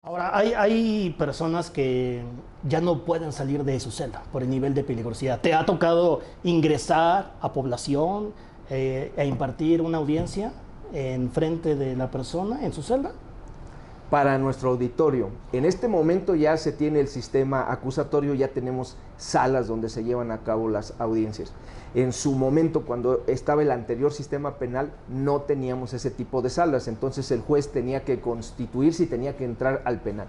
Ahora, hay personas que ya no pueden salir de su celda por el nivel de peligrosidad. ¿Te ha tocado ingresar a población e impartir una audiencia en frente de la persona en su celda? Para nuestro auditorio, en este momento ya se tiene el sistema acusatorio, ya tenemos salas donde se llevan a cabo las audiencias. En su momento, cuando estaba el anterior sistema penal, no teníamos ese tipo de salas, entonces el juez tenía que constituirse y tenía que entrar al penal.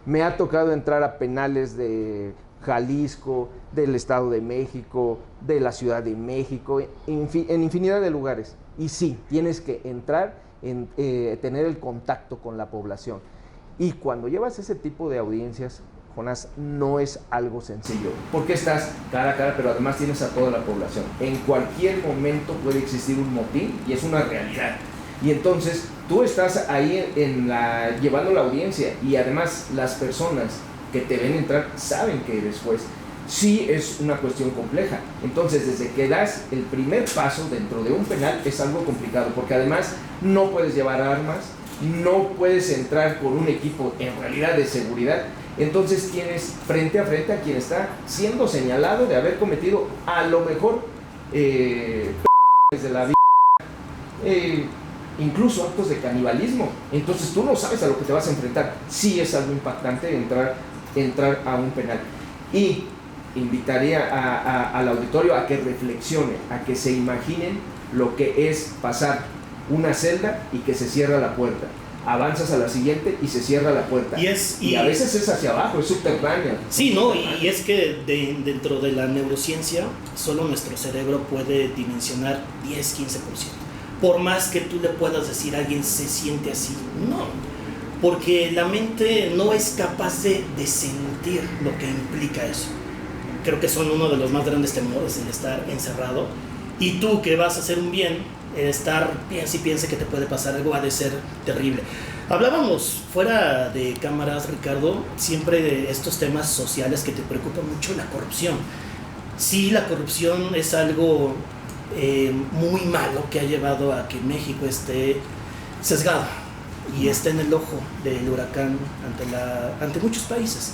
Me ha tocado entrar a penales de Jalisco, del Estado de México, de la Ciudad de México, en infinidad de lugares. Y sí, tienes que entrar, tener el contacto con la población. Y cuando llevas ese tipo de audiencias, Jonás, no es algo sencillo, porque estás cara a cara, pero además tienes a toda la población. En cualquier momento puede existir un motín y es una realidad. Y entonces tú estás ahí llevando la audiencia y además las personas que te ven entrar saben que eres juez. Sí es una cuestión compleja. Entonces, desde que das el primer paso dentro de un penal es algo complicado, porque además no puedes llevar armas, no puedes entrar con un equipo en realidad de seguridad. Entonces tienes frente a frente a quien está siendo señalado de haber cometido a lo mejor de la vida, incluso actos de canibalismo. Entonces tú no sabes a lo que te vas a enfrentar. Sí es algo impactante entrar a un penal. Y invitaría al auditorio a que reflexione, a que se imaginen lo que es pasar una celda y que se cierra la puerta. Avanzas a la siguiente y se cierra la puerta. Y a veces es hacia abajo, es subterránea. Sí, ¿no? Y es que dentro de la neurociencia, solo nuestro cerebro puede dimensionar 10-15%. Por más que tú le puedas decir a alguien se siente así, no. Porque la mente no es capaz de sentir lo que implica eso. Creo que son uno de los más grandes temores, el estar encerrado. Y tú que vas a hacer un bien, piensa y piensa que te puede pasar algo, ha de ser terrible. Hablábamos fuera de cámaras, Ricardo, siempre de estos temas sociales que te preocupa mucho, la corrupción. Sí, la corrupción es algo muy malo que ha llevado a que México esté sesgado y esté en el ojo del huracán ante muchos países.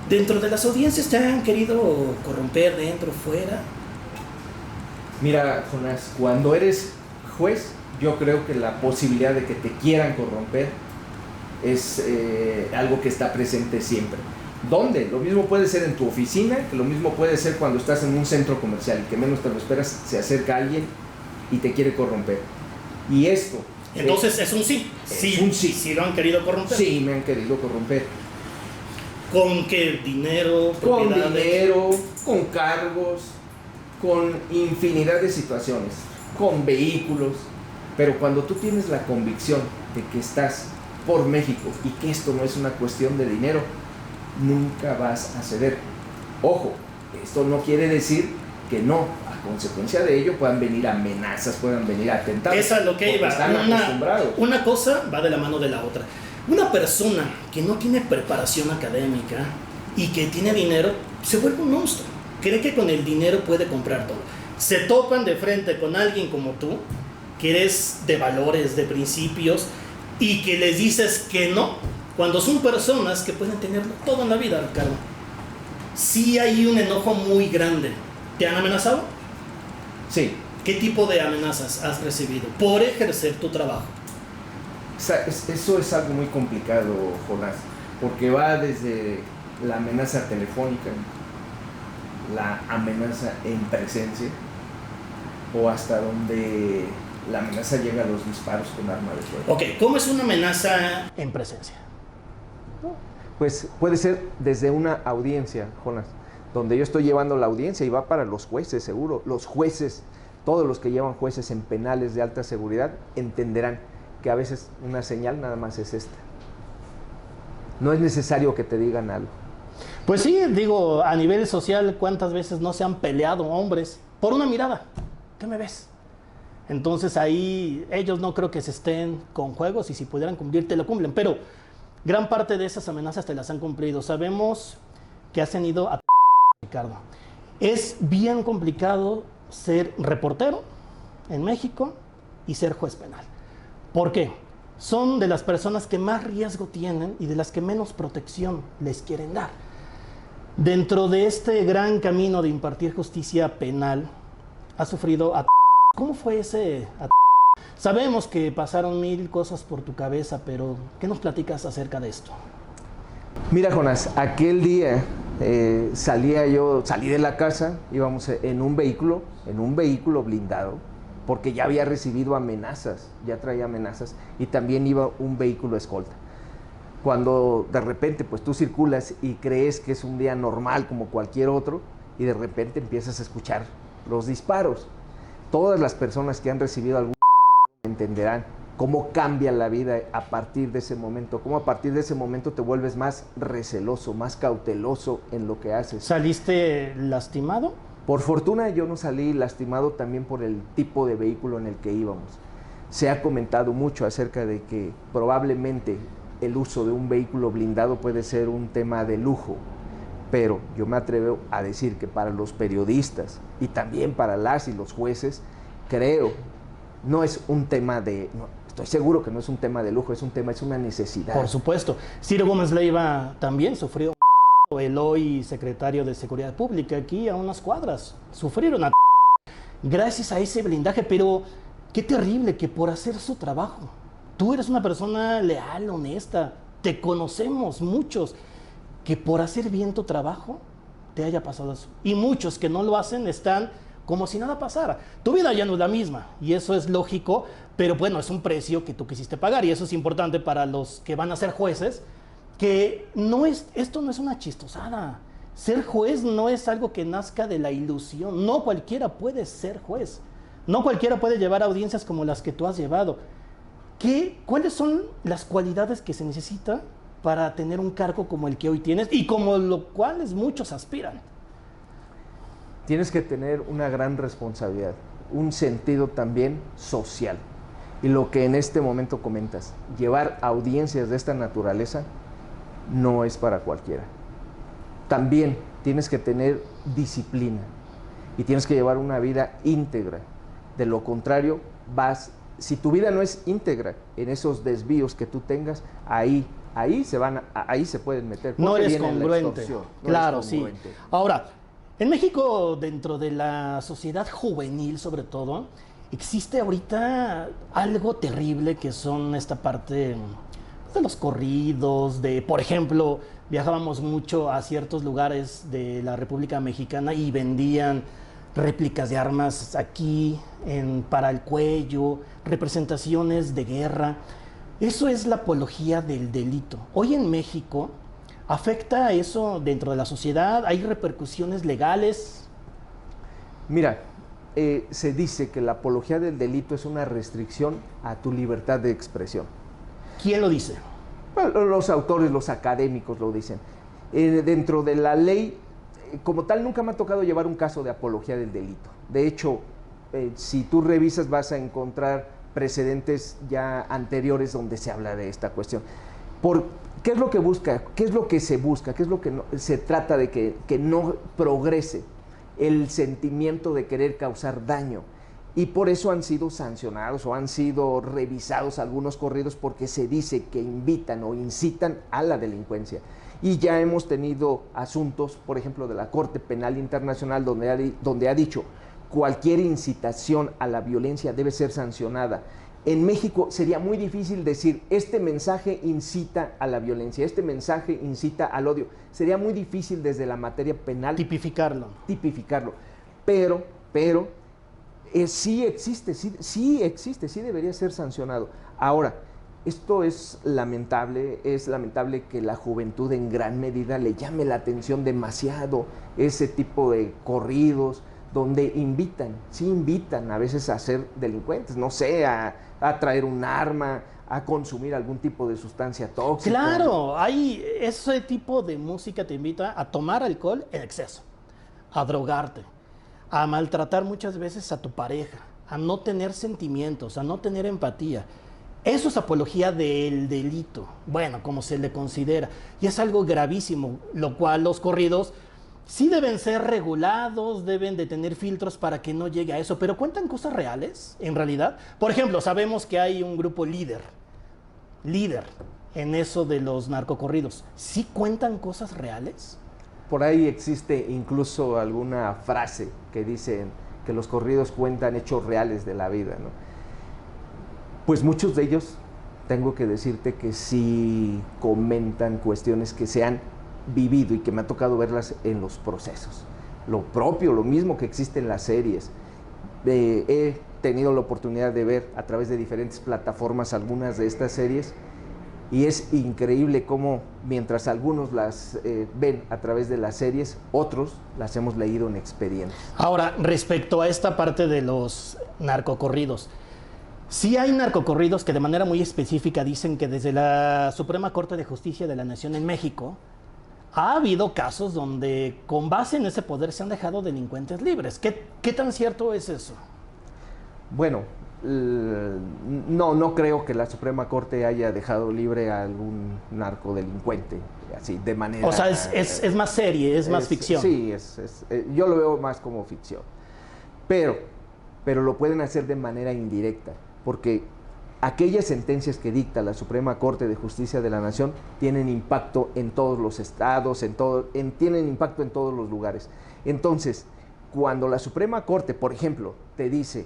Dentro de las audiencias te han querido corromper, dentro, fuera. Mira, Jonás, cuando eres juez, yo creo que la posibilidad de que te quieran corromper es algo que está presente siempre. ¿Dónde? Lo mismo puede ser en tu oficina, que lo mismo puede ser cuando estás en un centro comercial, que menos te lo esperas, se acerca alguien y te quiere corromper. Y esto... Entonces es un sí. Es un sí. Sí lo han querido corromper. Sí, me han querido corromper. ¿Con qué? ¿Dinero? Con dinero, con cargos, con infinidad de situaciones, con vehículos. Pero cuando tú tienes la convicción de que estás por México y que esto no es una cuestión de dinero, nunca vas a ceder. Ojo, esto no quiere decir que no, a consecuencia de ello puedan venir amenazas, puedan venir atentados. Esa es lo que iba. Están acostumbrados. Una cosa va de la mano de la otra. Una persona que no tiene preparación académica y que tiene dinero, se vuelve un monstruo. Cree que con el dinero puede comprar todo. Se topan de frente con alguien como tú, que eres de valores, de principios, y que les dices que no, cuando son personas que pueden tenerlo todo en la vida, Ricardo. Sí hay un enojo muy grande. ¿Te han amenazado? Sí. ¿Qué tipo de amenazas has recibido por ejercer tu trabajo? Eso es algo muy complicado, Jonás, porque va desde la amenaza telefónica, la amenaza en presencia, o hasta donde la amenaza llega a los disparos con arma de fuego. Ok, ¿cómo es una amenaza en presencia? Pues puede ser desde una audiencia, Jonás, donde yo estoy llevando la audiencia y va para los jueces, seguro. Los jueces, todos los que llevan jueces en penales de alta seguridad, entenderán que a veces una señal nada más es esta. No es necesario que te digan algo. Pues sí, digo, a nivel social, ¿cuántas veces no se han peleado hombres por una mirada? ¿Qué me ves? Entonces ahí ellos no creo que se estén con juegos y si pudieran cumplir, te lo cumplen. Pero gran parte de esas amenazas te las han cumplido. Sabemos que has tenido a Ricardo. Es bien complicado ser reportero en México y ser juez penal. ¿Por qué? son de las personas que más riesgo tienen y de las que menos protección les quieren dar. Dentro de este gran camino de impartir justicia penal, ha sufrido ¿Cómo fue ese Sabemos que pasaron 1000 cosas por tu cabeza, pero ¿qué nos platicas acerca de esto? Mira, Jonás, aquel día salí de la casa, íbamos en un vehículo blindado, porque ya había recibido amenazas, ya traía amenazas, y también iba un vehículo escolta. Cuando de repente pues tú circulas y crees que es un día normal como cualquier otro, y de repente empiezas a escuchar los disparos. Todas las personas que han recibido algún entenderán cómo cambia la vida a partir de ese momento, cómo a partir de ese momento te vuelves más receloso, más cauteloso en lo que haces. ¿Saliste lastimado? Por fortuna yo no salí lastimado, también por el tipo de vehículo en el que íbamos. Se ha comentado mucho acerca de que probablemente el uso de un vehículo blindado puede ser un tema de lujo, pero yo me atrevo a decir que para los periodistas y también para las y los jueces, creo, no es un tema de... No, estoy seguro que no es un tema de lujo, es una necesidad. Por supuesto. Ciro Gómez Leiva también sufrió. El hoy secretario de Seguridad Pública, aquí a unas cuadras, sufrieron gracias a ese blindaje, pero qué terrible que por hacer su trabajo, tú eres una persona leal, honesta, te conocemos muchos, que por hacer bien tu trabajo te haya pasado eso. Y muchos que no lo hacen están como si nada pasara. Tu vida ya no es la misma, y eso es lógico, pero bueno, es un precio que tú quisiste pagar, y eso es importante para los que van a ser jueces, que esto no es una chistosada. Ser juez no es algo que nazca de la ilusión. No cualquiera puede ser juez. No cualquiera puede llevar audiencias como las que tú has llevado. ¿Cuáles son las cualidades que se necesita para tener un cargo como el que hoy tienes y como lo cuales muchos aspiran? Tienes que tener una gran responsabilidad, un sentido también social. Y lo que en este momento comentas, llevar audiencias de esta naturaleza no es para cualquiera. También tienes que tener disciplina y tienes que llevar una vida íntegra. De lo contrario, si tu vida no es íntegra en esos desvíos que tú tengas, ahí se pueden meter. No eres congruente. Claro, sí. Ahora, en México, dentro de la sociedad juvenil sobre todo, existe ahorita algo terrible que son esta parte de los corridos, por ejemplo, viajábamos mucho a ciertos lugares de la República Mexicana y vendían réplicas de armas aquí para el cuello, representaciones de guerra. Eso es la apología del delito. Hoy en México, ¿afecta eso dentro de la sociedad? ¿Hay repercusiones legales? Mira, se dice que la apología del delito es una restricción a tu libertad de expresión. ¿Quién lo dice? Bueno, los autores, los académicos lo dicen. Dentro de la ley, como tal, nunca me ha tocado llevar un caso de apología del delito. De hecho, si tú revisas vas a encontrar precedentes ya anteriores donde se habla de esta cuestión. ¿Qué es lo que busca? ¿Qué es lo que se busca? ¿Qué es lo que se trata de que no progrese el sentimiento de querer causar daño? Y por eso han sido sancionados o han sido revisados algunos corridos, porque se dice que invitan o incitan a la delincuencia. Y ya hemos tenido asuntos, por ejemplo, de la Corte Penal Internacional, donde ha dicho cualquier incitación a la violencia debe ser sancionada. En México sería muy difícil decir, este mensaje incita a la violencia, este mensaje incita al odio. Sería muy difícil desde la materia penal tipificarlo. Pero sí existe, sí debería ser sancionado. Ahora, esto es lamentable que la juventud en gran medida le llame la atención demasiado ese tipo de corridos donde invitan a veces a ser delincuentes, no sé, a traer un arma, a consumir algún tipo de sustancia tóxica. Claro, ese tipo de música te invita a tomar alcohol en exceso, a drogarte, a maltratar muchas veces a tu pareja, a no tener sentimientos, a no tener empatía. Eso es apología del delito, bueno, como se le considera, y es algo gravísimo, lo cual los corridos sí deben ser regulados, deben de tener filtros para que no llegue a eso, pero ¿cuentan cosas reales, en realidad? Por ejemplo, sabemos que hay un grupo líder líder en eso de los narcocorridos, ¿sí cuentan cosas reales? Por ahí existe incluso alguna frase que dicen que los corridos cuentan hechos reales de la vida, ¿no? Pues muchos de ellos, tengo que decirte que sí comentan cuestiones que se han vivido y que me ha tocado verlas en los procesos. Lo propio, lo mismo que existe en las series. He tenido la oportunidad de ver a través de diferentes plataformas algunas de estas series y es increíble cómo mientras algunos las ven a través de las series, otros las hemos leído en expedientes. Ahora, respecto a esta parte de los narcocorridos, sí hay narcocorridos que de manera muy específica dicen que desde la Suprema Corte de Justicia de la Nación en México ha habido casos donde con base en ese poder se han dejado delincuentes libres. ¿Qué tan cierto es eso? Bueno, no creo que la Suprema Corte haya dejado libre a algún narcodelincuente, así, de manera... O sea, es más serie, es más ficción. Sí, yo lo veo más como ficción. Pero lo pueden hacer de manera indirecta, porque aquellas sentencias que dicta la Suprema Corte de Justicia de la Nación tienen impacto en todos los estados, tienen impacto en todos los lugares. Entonces, cuando la Suprema Corte, por ejemplo, te dice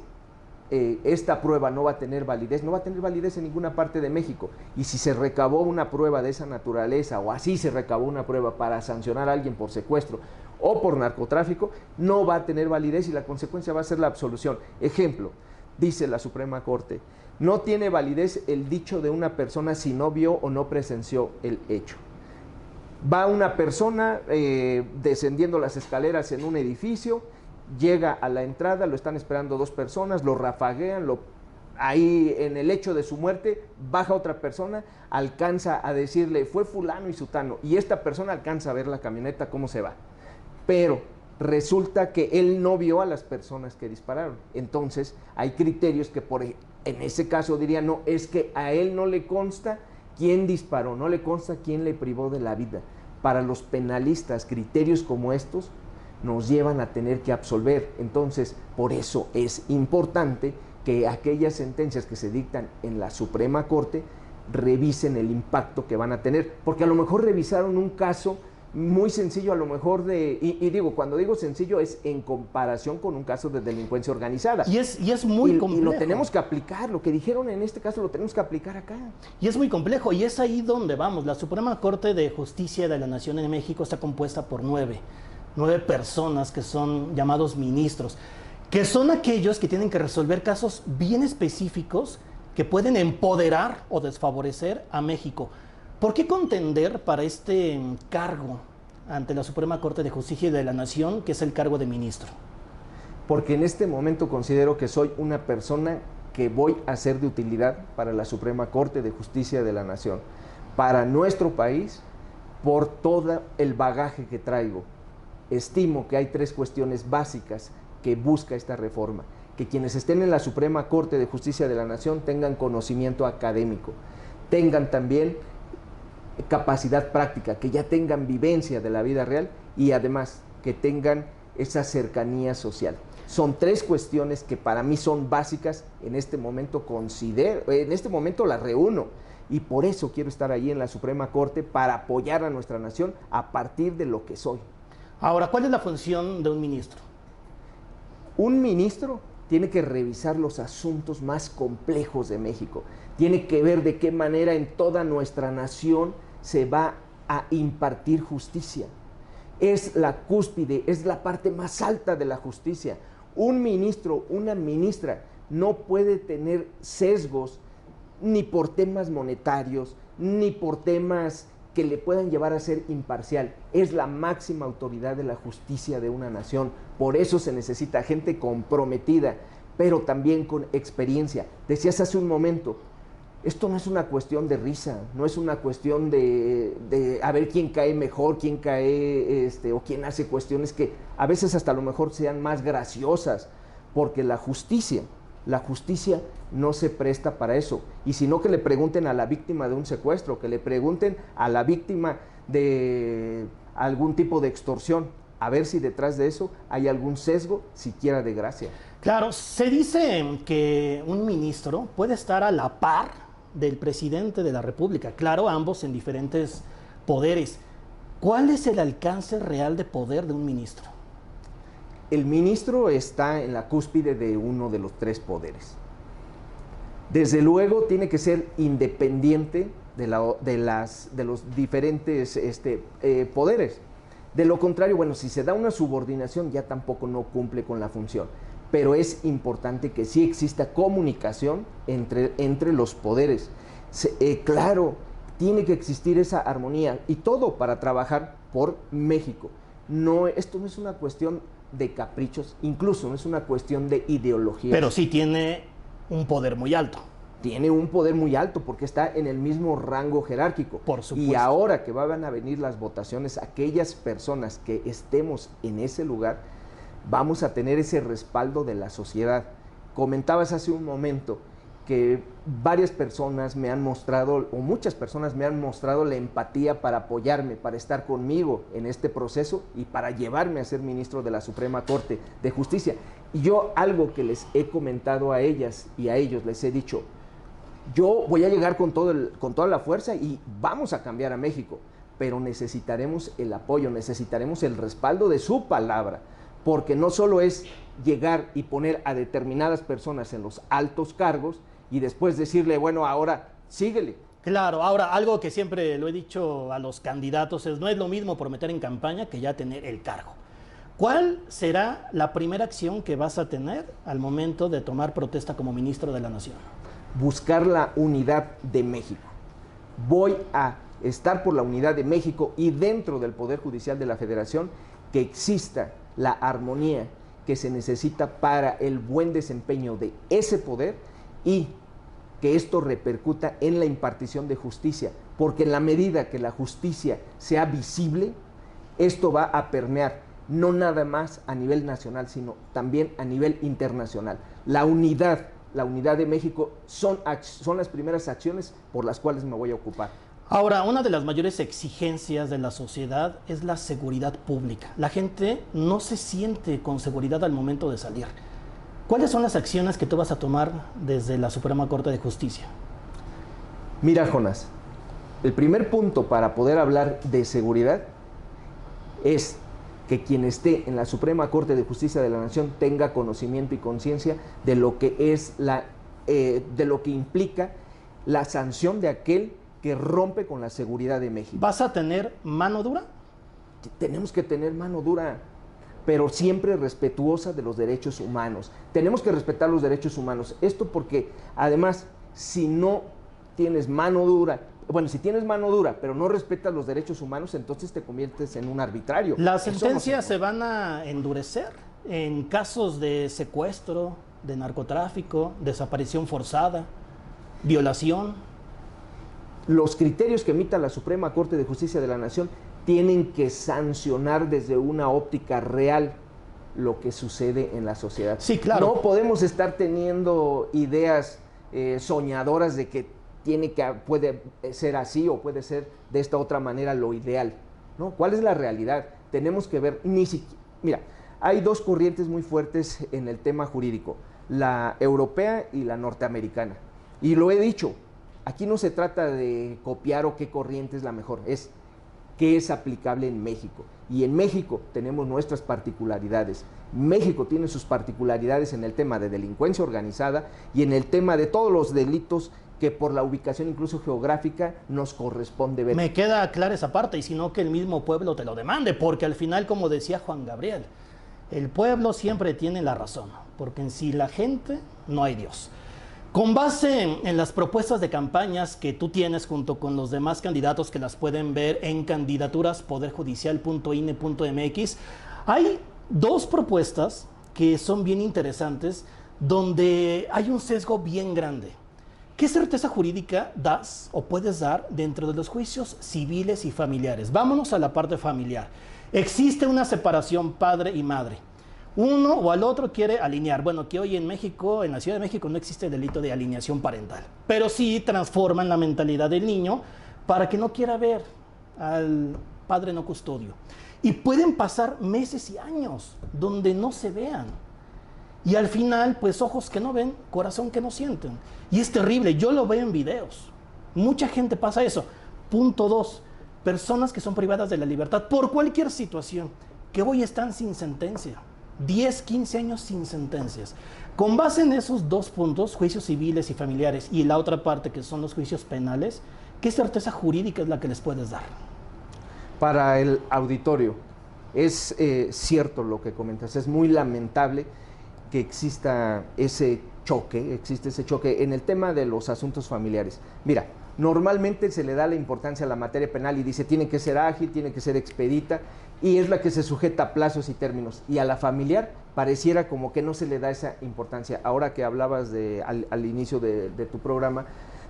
esta prueba no va a tener validez, no va a tener validez en ninguna parte de México, y si se recabó una prueba de esa naturaleza, o así se recabó una prueba para sancionar a alguien por secuestro o por narcotráfico, no va a tener validez y la consecuencia va a ser la absolución. Ejemplo, dice la Suprema Corte, no tiene validez el dicho de una persona si no vio o no presenció el hecho. Va una persona descendiendo las escaleras en un edificio, llega a la entrada, lo están esperando dos personas, lo rafaguean, ahí en el hecho de su muerte baja otra persona, alcanza a decirle fue fulano y sutano, y esta persona alcanza a ver la camioneta cómo se va, pero resulta que él no vio a las personas que dispararon. Entonces hay criterios que en ese caso dirían, no, es que a él no le consta quién disparó, no le consta quién le privó de la vida. Para los penalistas, criterios como estos nos llevan a tener que absolver. Entonces, por eso es importante que aquellas sentencias que se dictan en la Suprema Corte revisen el impacto que van a tener, porque a lo mejor revisaron un caso muy sencillo, a lo mejor y digo, cuando digo sencillo es en comparación con un caso de delincuencia organizada. Y es muy complejo. Y lo tenemos que aplicar, lo que dijeron en este caso lo tenemos que aplicar acá. Y es muy complejo, y es ahí donde vamos. La Suprema Corte de Justicia de la Nación en México está compuesta por nueve personas que son llamados ministros, que son aquellos que tienen que resolver casos bien específicos que pueden empoderar o desfavorecer a México. ¿Por qué contender para este cargo ante la Suprema Corte de Justicia de la Nación, que es el cargo de ministro? Porque en este momento considero que soy una persona que voy a ser de utilidad para la Suprema Corte de Justicia de la Nación, para nuestro país, por todo el bagaje que traigo. Estimo que hay tres cuestiones básicas que busca esta reforma: que quienes estén en la Suprema Corte de Justicia de la Nación tengan conocimiento académico, tengan también capacidad práctica, que ya tengan vivencia de la vida real y además que tengan esa cercanía social. Son tres cuestiones que para mí son básicas. En este momento las reúno y por eso quiero estar ahí en la Suprema Corte, para apoyar a nuestra nación a partir de lo que soy. Ahora, ¿cuál es la función de un ministro? Un ministro tiene que revisar los asuntos más complejos de México, tiene que ver de qué manera en toda nuestra nación se va a impartir justicia. Es la cúspide, es la parte más alta de la justicia. Un ministro, una ministra no puede tener sesgos ni por temas monetarios, ni por temas que le puedan llevar a ser imparcial. Es la máxima autoridad de la justicia de una nación. Por eso se necesita gente comprometida, pero también con experiencia. Decías hace un momento, esto no es una cuestión de risa, no es una cuestión de a ver quién cae mejor, quién cae o quién hace cuestiones que a veces hasta a lo mejor sean más graciosas, porque la justicia no se presta para eso. Y si no, que le pregunten a la víctima de un secuestro, que le pregunten a la víctima de algún tipo de extorsión, a ver si detrás de eso hay algún sesgo, siquiera de gracia. Claro, se dice que un ministro puede estar a la par del presidente de la República. Claro, ambos en diferentes poderes. ¿Cuál es el alcance real de poder de un ministro? El ministro está en la cúspide de uno de los 3 poderes. Desde luego tiene que ser independiente de los diferentes poderes. De lo contrario, bueno, si se da una subordinación ya tampoco no cumple con la función. Pero es importante que sí exista comunicación entre los poderes. Claro, tiene que existir esa armonía y todo para trabajar por México. Esto no es una cuestión de caprichos, incluso no es una cuestión de ideología. Pero sí tiene un poder muy alto. Tiene un poder muy alto porque está en el mismo rango jerárquico. Por supuesto. Y ahora que van a venir las votaciones, aquellas personas que estemos en ese lugar, vamos a tener ese respaldo de la sociedad. Comentabas hace un momento que varias personas me han mostrado, o muchas personas me han mostrado la empatía para apoyarme, para estar conmigo en este proceso y para llevarme a ser ministro de la Suprema Corte de Justicia. Y yo algo que les he comentado a ellas y a ellos, les he dicho, yo voy a llegar con toda la fuerza y vamos a cambiar a México, pero necesitaremos el apoyo, necesitaremos el respaldo de su palabra, porque no solo es llegar y poner a determinadas personas en los altos cargos y después decirle, bueno, ahora síguele. Claro, ahora algo que siempre lo he dicho a los candidatos es, no es lo mismo prometer en campaña que ya tener el cargo. ¿Cuál será la primera acción que vas a tener al momento de tomar protesta como ministro de la Nación? Buscar la unidad de México. Voy a estar por la unidad de México y dentro del Poder Judicial de la Federación que exista la armonía que se necesita para el buen desempeño de ese poder y que esto repercuta en la impartición de justicia, porque en la medida que la justicia sea visible, esto va a permear no nada más a nivel nacional, sino también a nivel internacional. La unidad de México son las primeras acciones por las cuales me voy a ocupar. Ahora, una de las mayores exigencias de la sociedad es la seguridad pública. La gente no se siente con seguridad al momento de salir. ¿Cuáles son las acciones que tú vas a tomar desde la Suprema Corte de Justicia? Mira, Jonás, el primer punto para poder hablar de seguridad es que quien esté en la Suprema Corte de Justicia de la Nación tenga conocimiento y conciencia de lo que es de lo que implica la sanción de aquel que rompe con la seguridad de México. ¿Vas a tener mano dura? Tenemos que tener mano dura, pero siempre respetuosa de los derechos humanos. Tenemos que respetar los derechos humanos. Esto porque, además, si no tienes mano dura, bueno, si tienes mano dura, pero no respetas los derechos humanos, entonces te conviertes en un arbitrario. ¿Las sentencias se van a endurecer en casos de secuestro, de narcotráfico, desaparición forzada, violación? Los criterios que emita la Suprema Corte de Justicia de la Nación tienen que sancionar desde una óptica real lo que sucede en la sociedad. Sí, claro. No podemos estar teniendo ideas soñadoras de que puede ser así o puede ser de esta otra manera lo ideal, ¿no? ¿Cuál es la realidad? Tenemos que ver, mira, hay 2 corrientes muy fuertes en el tema jurídico, la europea y la norteamericana. Y lo he dicho, aquí no se trata de copiar o qué corriente es la mejor, es qué es aplicable en México. Y en México tenemos nuestras particularidades. México tiene sus particularidades en el tema de delincuencia organizada y en el tema de todos los delitos que por la ubicación incluso geográfica nos corresponde ver. Me queda clara esa parte, y si no que el mismo pueblo te lo demande, porque al final, como decía Juan Gabriel, el pueblo siempre tiene la razón, porque en sí la gente no hay Dios. Con base en las propuestas de campañas que tú tienes junto con los demás candidatos que las pueden ver en candidaturas.poderjudicial.ine.mx, hay 2 propuestas que son bien interesantes donde hay un sesgo bien grande. ¿Qué certeza jurídica das o puedes dar dentro de los juicios civiles y familiares? Vámonos a la parte familiar. Existe una separación padre y madre. Uno o al otro quiere alinear. Bueno, que hoy en México, en la Ciudad de México, no existe el delito de alineación parental, pero sí transforman la mentalidad del niño para que no quiera ver al padre no custodio. Y pueden pasar meses y años donde no se vean. Y al final, pues ojos que no ven, corazón que no sienten. Y es terrible, yo lo veo en videos. Mucha gente pasa eso. Punto 2, personas que son privadas de la libertad por cualquier situación, que hoy están sin sentencia. 10, 15 años sin sentencias. Con base en esos 2 puntos, juicios civiles y familiares, y la otra parte que son los juicios penales, ¿qué certeza jurídica es la que les puedes dar? Para el auditorio, es cierto lo que comentas, es muy lamentable que existe ese choque en el tema de los asuntos familiares. Mira, normalmente se le da la importancia a la materia penal y dice tiene que ser ágil, tiene que ser expedita, y es la que se sujeta a plazos y términos. Y a la familiar pareciera como que no se le da esa importancia. Ahora que hablabas al inicio de tu programa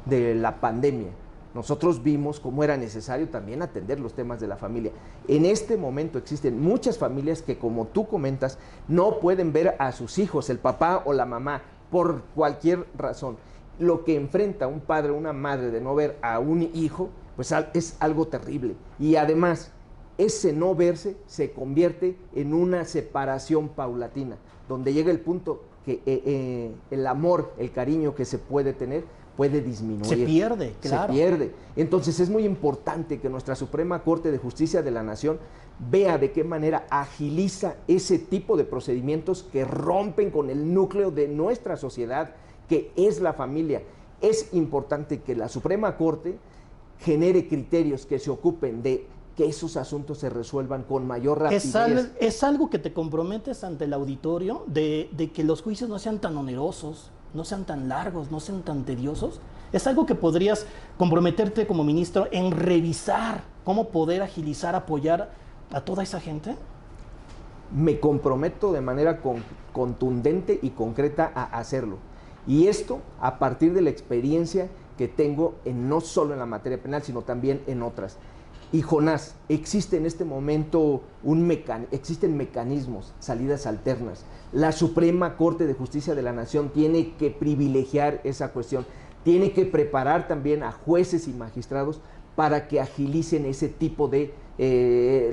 de la pandemia, nosotros vimos cómo era necesario también atender los temas de la familia. En este momento existen muchas familias que, como tú comentas, no pueden ver a sus hijos, el papá o la mamá, por cualquier razón. Lo que enfrenta un padre o una madre de no ver a un hijo, pues es algo terrible. Y además, ese no verse se convierte en una separación paulatina, donde llega el punto que el amor, el cariño que se puede tener, puede disminuir. Se pierde, claro. Se pierde. Entonces es muy importante que nuestra Suprema Corte de Justicia de la Nación vea de qué manera agiliza ese tipo de procedimientos que rompen con el núcleo de nuestra sociedad, que es la familia. Es importante que la Suprema Corte genere criterios que se ocupen de que esos asuntos se resuelvan con mayor rapidez. Es algo que te comprometes ante el auditorio de que los juicios no sean tan onerosos, no sean tan largos, no sean tan tediosos. Es algo que podrías comprometerte como ministro en revisar cómo poder agilizar, apoyar a toda esa gente. Me comprometo de manera contundente y concreta a hacerlo. Y esto a partir de la experiencia que tengo no solo en la materia penal, sino también en otras. Y Jonás, existe en este momento existen mecanismos, salidas alternas. La Suprema Corte de Justicia de la Nación tiene que privilegiar esa cuestión, tiene que preparar también a jueces y magistrados para que agilicen ese tipo de,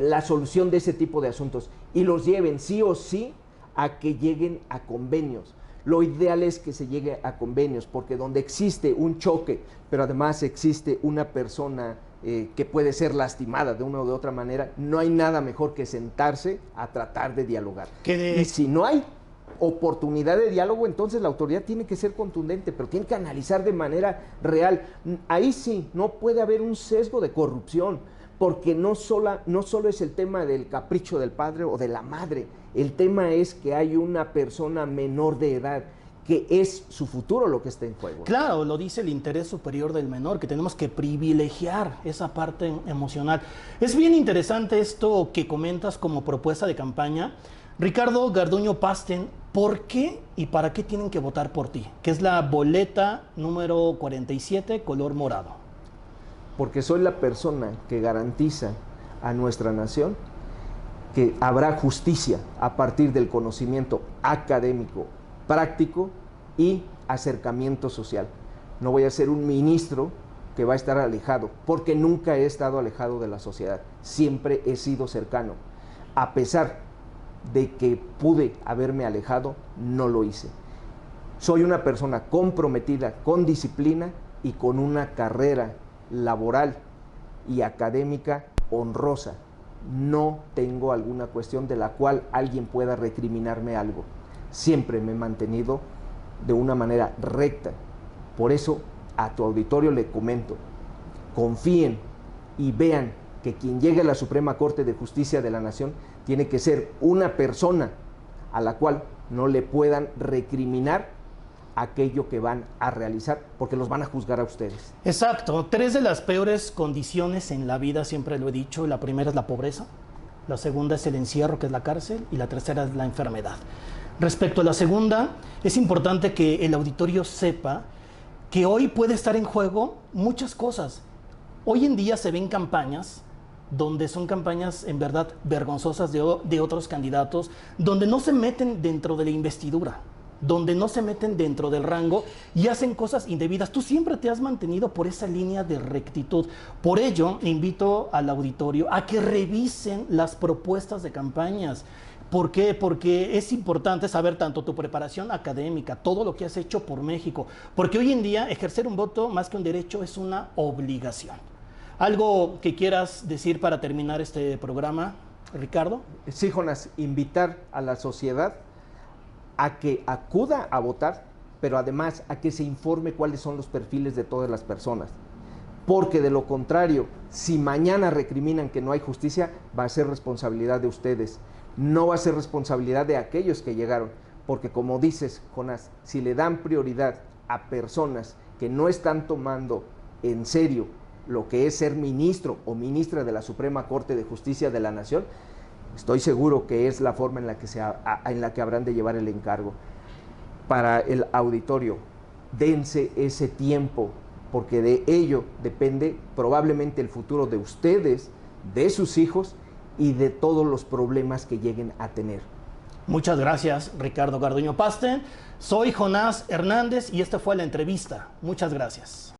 la solución de ese tipo de asuntos y los lleven sí o sí a que lleguen a convenios. Lo ideal es que se llegue a convenios, porque donde existe un choque, pero además existe una persona que puede ser lastimada de una u otra manera, no hay nada mejor que sentarse a tratar de dialogar. Y si no hay oportunidad de diálogo, entonces la autoridad tiene que ser contundente, pero tiene que analizar de manera real. Ahí sí, no puede haber un sesgo de corrupción, porque no solo es el tema del capricho del padre o de la madre, el tema es que hay una persona menor de edad, que es su futuro lo que está en juego. Claro, lo dice el interés superior del menor, que tenemos que privilegiar esa parte emocional. Es bien interesante esto que comentas como propuesta de campaña. Ricardo Garduño Pasten, ¿por qué y para qué tienen que votar por ti? Que es la boleta número 47, color morado. Porque soy la persona que garantiza a nuestra nación que habrá justicia a partir del conocimiento académico, práctico y acercamiento social. No voy a ser un ministro que va a estar alejado, porque nunca he estado alejado de la sociedad, siempre he sido cercano. A pesar de que pude haberme alejado, no lo hice. Soy una persona comprometida, con disciplina y con una carrera laboral y académica honrosa. No tengo alguna cuestión de la cual alguien pueda recriminarme algo. Siempre me he mantenido de una manera recta. Por eso a tu auditorio le comento, confíen y vean que quien llegue a la Suprema Corte de Justicia de la Nación tiene que ser una persona a la cual no le puedan recriminar aquello que van a realizar, porque los van a juzgar a ustedes. Exacto. 3 de las peores condiciones en la vida, siempre lo he dicho. La primera es la pobreza, la segunda es el encierro, que es la cárcel, y la tercera es la enfermedad. Respecto a la segunda, es importante que el auditorio sepa que hoy puede estar en juego muchas cosas. Hoy en día se ven campañas donde son campañas en verdad vergonzosas de otros candidatos, donde no se meten dentro de la investidura, donde no se meten dentro del rango y hacen cosas indebidas. Tú siempre te has mantenido por esa línea de rectitud. Por ello, invito al auditorio a que revisen las propuestas de campañas. ¿Por qué? Porque es importante saber tanto tu preparación académica, todo lo que has hecho por México, porque hoy en día ejercer un voto más que un derecho es una obligación. ¿Algo que quieras decir para terminar este programa, Ricardo? Sí, Jonás, invitar a la sociedad a que acuda a votar, pero además a que se informe cuáles son los perfiles de todas las personas. Porque de lo contrario, si mañana recriminan que no hay justicia, va a ser responsabilidad de ustedes. No va a ser responsabilidad de aquellos que llegaron. Porque como dices, Jonás, si le dan prioridad a personas que no están tomando en serio lo que es ser ministro o ministra de la Suprema Corte de Justicia de la Nación, estoy seguro que es la forma en la que habrán de llevar el encargo. Para el auditorio, dense ese tiempo, porque de ello depende probablemente el futuro de ustedes, de sus hijos y de todos los problemas que lleguen a tener. Muchas gracias, Ricardo Garduño Paste. Soy Jonás Hernández y esta fue la entrevista. Muchas gracias.